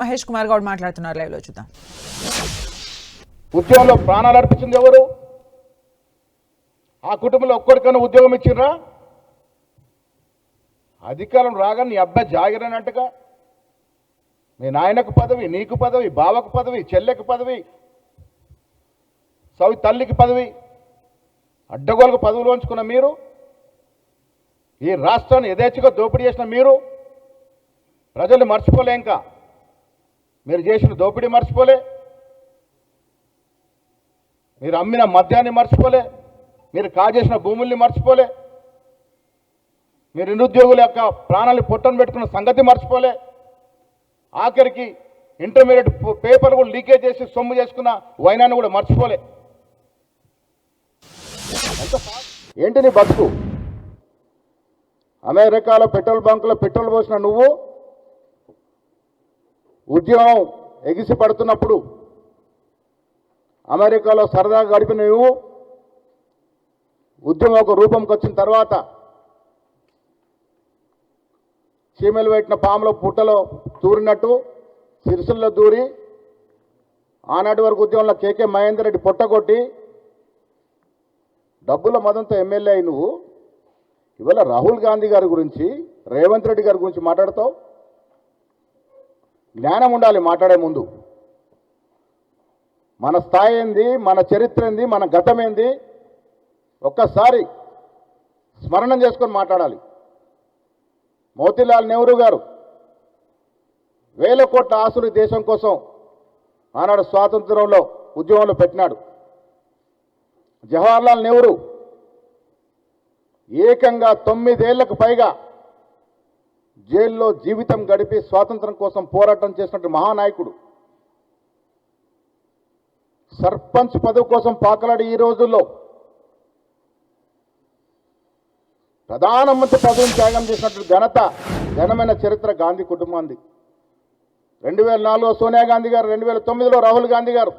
మహేష్ కుమార్ గౌడ్ మాట్లాడుతున్నారు, లైవ్ లో చూద్దాం. ఉద్యోగంలో ప్రాణాలు అర్పించింది ఎవరు? ఆ కుటుంబంలో ఒక్కడికైనా ఉద్యోగం ఇచ్చిర్రా? అధికారం రాగా నీ అబ్బాయి జాగిరనట్టుగా మీ నాయనకు పదవి, నీకు పదవి, బావకు పదవి, చెల్లెకు పదవి, సవి తల్లికి పదవి, అడ్డగోలకు పదవులు ఉంచుకున్న మీరు, ఈ రాష్ట్రాన్ని యథేచ్ఛగా దోపిడీ చేసిన మీరు ప్రజలు మర్చిపోలే. ఇంకా మీరు చేసిన దోపిడీ మర్చిపోలే, మీరు అమ్మిన మద్యాన్ని మర్చిపోలే, మీరు కాజేసిన భూముల్ని మర్చిపోలే, మీరు నిరుద్యోగుల యొక్క ప్రాణాలు పొట్టను పెట్టుకున్న సంగతి మర్చిపోలే, ఆఖరికి ఇంటర్మీడియట్ పేపర్ కూడా లీకేజ్ చేసి సొమ్ము చేసుకున్న వైనాన్ని కూడా మర్చిపోలే. ఏంటి నీ బతుకు? అమెరికాలో పెట్రోల్ బంకులో పెట్రోల్ పోసిన నువ్వు ఉద్యోగం ఎగిసి పడుతున్నప్పుడు అమెరికాలో సరదాగా గడిపిన నువ్వు ఉద్యమం ఒక రూపంకి వచ్చిన తర్వాత చీమలు పెట్టిన పాములో పుట్టలో దూరినట్టు సిరిసిల్లో దూరి ఆనాటి వరకు ఉద్యమంలో కేకే మహేందర్ రెడ్డి పొట్టగొట్టి డబ్బుల మదంతో ఎమ్మెల్యే అయి నువ్వు ఇవాళ రాహుల్ గాంధీ గారి గురించి, రేవంత్ రెడ్డి గారి గురించి మాట్లాడతావు. జ్ఞానం ఉండాలి మాట్లాడే ముందు. మన స్థాయి ఏంది, మన చరిత్ర ఏంది, మన గతం ఏంది ఒక్కసారి స్మరణం చేసుకొని మాట్లాడాలి. మోతీలాల్ నెహ్రూ గారు వేల కోట్ల ఆస్తులు దేశం కోసం ఆనాడు స్వాతంత్రంలో ఉద్యమంలో పెట్టినాడు. జవహర్లాల్ నెహ్రూ ఏకంగా 9 ఏళ్లకు పైగా జైల్లో జీవితం గడిపి స్వాతంత్రం కోసం పోరాటం చేసినట్టు మహానాయకుడు. సర్పంచ్ పదవి కోసం పాకలాడి ఈ రోజుల్లో ప్రధానమంత్రి పదవిని త్యాగం చేసినట్టు ఘనమైన చరిత్ర గాంధీ కుటుంబాంది. 2004లో సోనియా గాంధీ గారు, 2009లో రాహుల్ గాంధీ గారు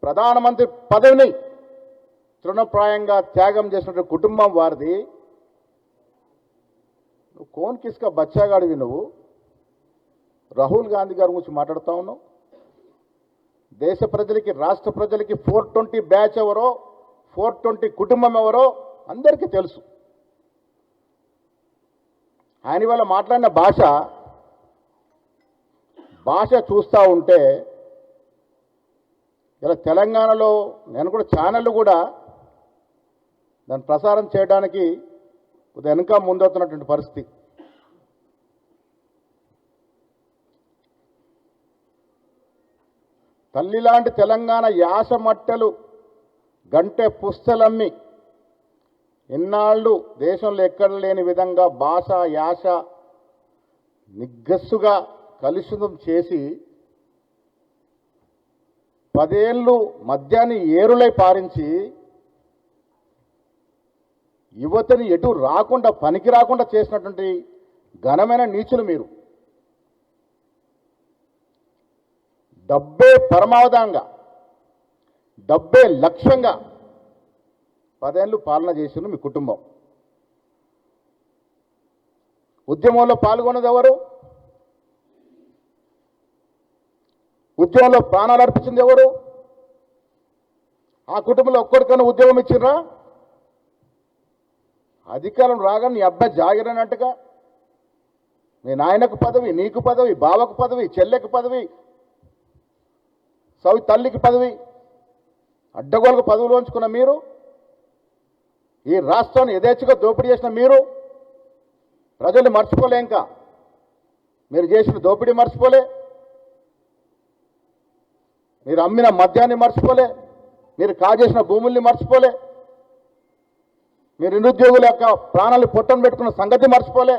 ప్రధానమంత్రి పదవిని తృణప్రాయంగా త్యాగం చేసినట్టు కుటుంబం వారిది. నువ్వు కోన్ కిస్కా బచ్చాగాడివి. నువ్వు రాహుల్ గాంధీ గారి గురించి మాట్లాడుతూ ఉన్నావు. దేశ ప్రజలకి, రాష్ట్ర ప్రజలకి 420 బ్యాచ్ ఎవరో, 420 కుటుంబం ఎవరో అందరికీ తెలుసు. ఆయన వల్ల మాట్లాడిన భాష చూస్తూ ఉంటే ఇలా తెలంగాణలో నేను కూడా ఛానళ్ళు కూడా దాన్ని ప్రసారం చేయడానికి కొద్దిగా వెనుక ముందవుతున్నటువంటి పరిస్థితి. తల్లి లాంటి తెలంగాణ యాస మట్టెలు గంటె పుస్తలమ్మి ఎన్నాళ్ళు దేశంలో ఎక్కడ లేని విధంగా భాష యాస నిగ్గస్సుగా కలుషితం చేసి 10 ఏళ్ళు మద్యాన్ని ఏరులై పారించి యువతని ఎటు రాకుండా, పనికి రాకుండా చేసినటువంటి ఘనమైన నీచులు మీరు. డబ్బే పరమావధంగా, డబ్బే లక్ష్యంగా 10 ఏళ్ళు పాలన చేసిన మీ కుటుంబం. ఉద్యమంలో పాల్గొన్నది ఎవరు? ఉద్యమంలో ప్రాణాలు అర్పించింది ఎవరు? ఆ కుటుంబంలో ఒక్కడికైనా ఉద్యోగం ఇచ్చిర్రా? అధికారం రాగా నీ అబ్బాయి జాగిరనట్టుగా మీ నాయనకు పదవి, నీకు పదవి, బావకు పదవి, చెల్లెకు పదవి, సవి తల్లికి పదవి, అడ్డగోలకు పదవులు ఉంచుకున్న మీరు, ఈ రాష్ట్రాన్ని యథేచ్ఛగా దోపిడీ చేసిన మీరు ప్రజలు మర్చిపోలే. ఇంకా మీరు చేసిన దోపిడీ మర్చిపోలే, మీరు అమ్మిన మద్యాన్ని మర్చిపోలే, మీరు కాజేసిన భూముల్ని మర్చిపోలే, మీరు నిరుద్యోగుల యొక్క ప్రాణాలు పొట్టను పెట్టుకున్న సంగతి మర్చిపోలే,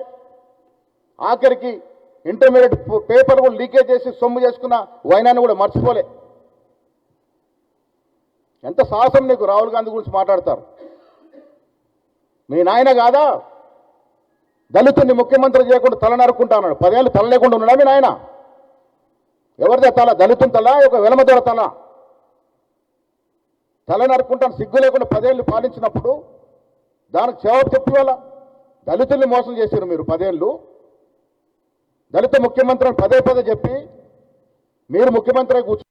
ఆఖరికి ఇంటర్మీడియట్ పేపర్ కూడా లీకేజ్ చేసి సొమ్ము చేసుకున్న వైనాన్ని కూడా మర్చిపోలే. ఎంత సాహసం నీకు? రాహుల్ గాంధీ గురించి మాట్లాడతారు. మీ నాయన కాదా దళితుడిని ముఖ్యమంత్రి చేయకుండా తల నరుక్కుంటా అన్నాడు. 10 ఏళ్ళు తల లేకుండా ఉన్నాడా మీ నాయన? ఎవరిదే తల? దళితుని తల, ఒక వెలమదొర తల? తల నరుక్కుంటాను సిగ్గు లేకుండా 10 ఏళ్ళు పాలించినప్పుడు దానికి జవాబు చెప్పి వాళ్ళ దళితుల్ని మోసం చేశారు మీరు 10 ఏళ్ళు. దళిత ముఖ్యమంత్రి అని పదే పదే చెప్పి మీరు ముఖ్యమంత్రి కూర్చో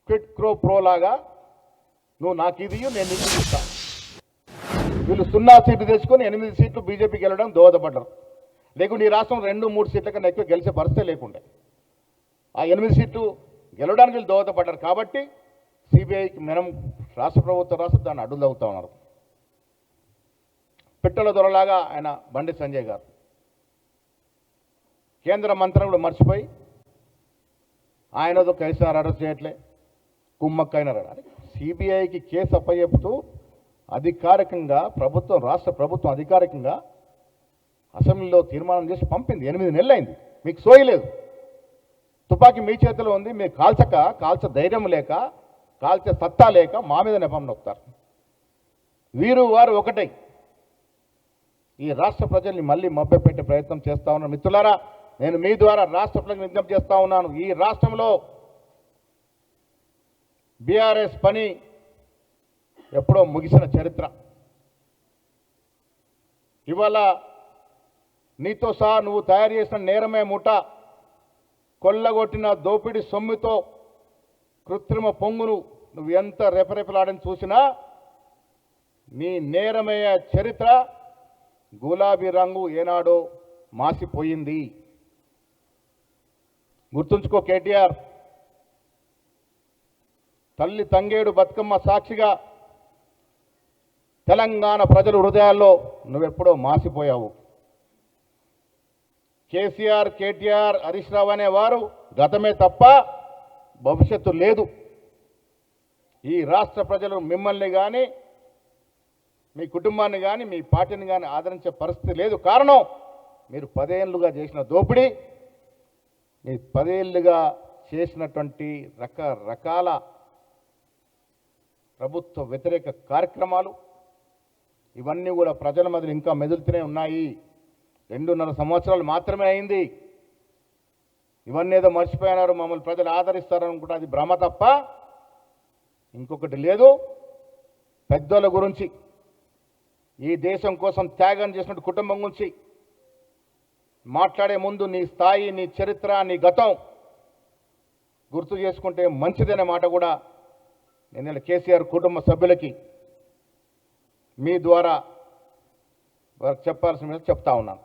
క్విట్ క్రో ప్రో లాగా నువ్వు నాకు ఇది నేను నీకు ఇస్తా. వీళ్ళు 0 సీట్లు తెచ్చుకొని 8 సీట్లు బీజేపీకి గెలవడం దోహదపడ్డారు. లేకుంటే ఈ రాష్ట్రం 2-3 సీట్ల కన్నా ఎక్కువ గెలిచే పరిస్థితే లేకుండే. ఆ 8 సీట్లు గెలవడానికి వీళ్ళు దోహదపడ్డారు కాబట్టి సిబిఐకి మనం రాష్ట్ర ప్రభుత్వం దాన్ని అడ్డులు అవుతా ఉన్నారు. పిట్టల దొరలాగా ఆయన బండి సంజయ్ గారు కేంద్ర మంత్రులు మర్చిపోయి ఆయనతో కేసీఆర్ అరెస్ట్ చేయట్లే, కుమ్మక్కైనారు. సిబిఐకి కేసు అప్పచెప్తూ అధికారికంగా ప్రభుత్వం, రాష్ట్ర ప్రభుత్వం అధికారికంగా అసెంబ్లీలో తీర్మానం చేసి పంపింది. 8 నెలలు అయింది. మీకు సోయలేదు. తుపాకీ మీ చేతిలో ఉంది. మీరు కాల్చ ధైర్యం లేక, కాల్చే సత్తా లేక మా మీద నెపం నొక్కుతారు. వీరు వారు ఒకటే ఈ రాష్ట్ర ప్రజల్ని మళ్ళీ మభ్యపెట్టే ప్రయత్నం చేస్తా ఉన్నారు. మిత్రులారా, నేను మీ ద్వారా రాష్ట్ర ప్రజలకు విజ్ఞప్తి చేస్తా ఉన్నాను. ఈ రాష్ట్రంలో బీఆర్ఎస్ పని ఎప్పుడో ముగిసిన చరిత్ర. ఇవాళ నీతో సహా నువ్వు తయారు చేసిన నేరమే ముఠ కొల్లగొట్టిన దోపిడి సొమ్ముతో కృత్రిమ పొంగును నువ్వు ఎంత రెపరెపలాడని చూసినా నీ నేరమయ్య చరిత్ర గులాబీ రంగు ఏనాడో మాసిపోయింది. గుర్తుంచుకో కేటీఆర్. తల్లి తంగేడు బతుకమ్మ సాక్షిగా తెలంగాణ ప్రజల హృదయాల్లో నువ్వెప్పుడో మాసిపోయావు. కేసీఆర్, కేటీఆర్, హరీష్ రావు అనేవారు గతమే తప్ప భవిష్యత్తు లేదు. ఈ రాష్ట్ర ప్రజలు మిమ్మల్ని కానీ, మీ కుటుంబాన్ని కానీ, మీ పార్టీని కానీ ఆదరించే పరిస్థితి లేదు. కారణం మీరు 10 ఏళ్ళుగా చేసిన దోపిడీ, మీరు 10 ఏళ్ళుగా చేసినటువంటి రకరకాల ప్రభుత్వ వ్యతిరేక కార్యక్రమాలు, ఇవన్నీ కూడా ప్రజల మధ్య ఇంకా మెదులుతూనే ఉన్నాయి. 2.5 సంవత్సరాలు మాత్రమే అయింది. ఇవన్నీ ఏదో మర్చిపోయినారు, మమ్మల్ని ప్రజలు ఆదరిస్తారనుకుంటే అది భ్రమ తప్ప ఇంకొకటి లేదు. పెద్దోళ్ళ గురించి, ఈ దేశం కోసం త్యాగం చేసినట్టు కుటుంబం గురించి మాట్లాడే ముందు నీ స్థాయి, నీ చరిత్ర, నీ గతం గుర్తు చేసుకుంటే మంచిదనే మాట కూడా నేను కేసీఆర్ కుటుంబ సభ్యులకి మీ ద్వారా వారికి చెప్పాల్సిన చెప్తా ఉన్నాను.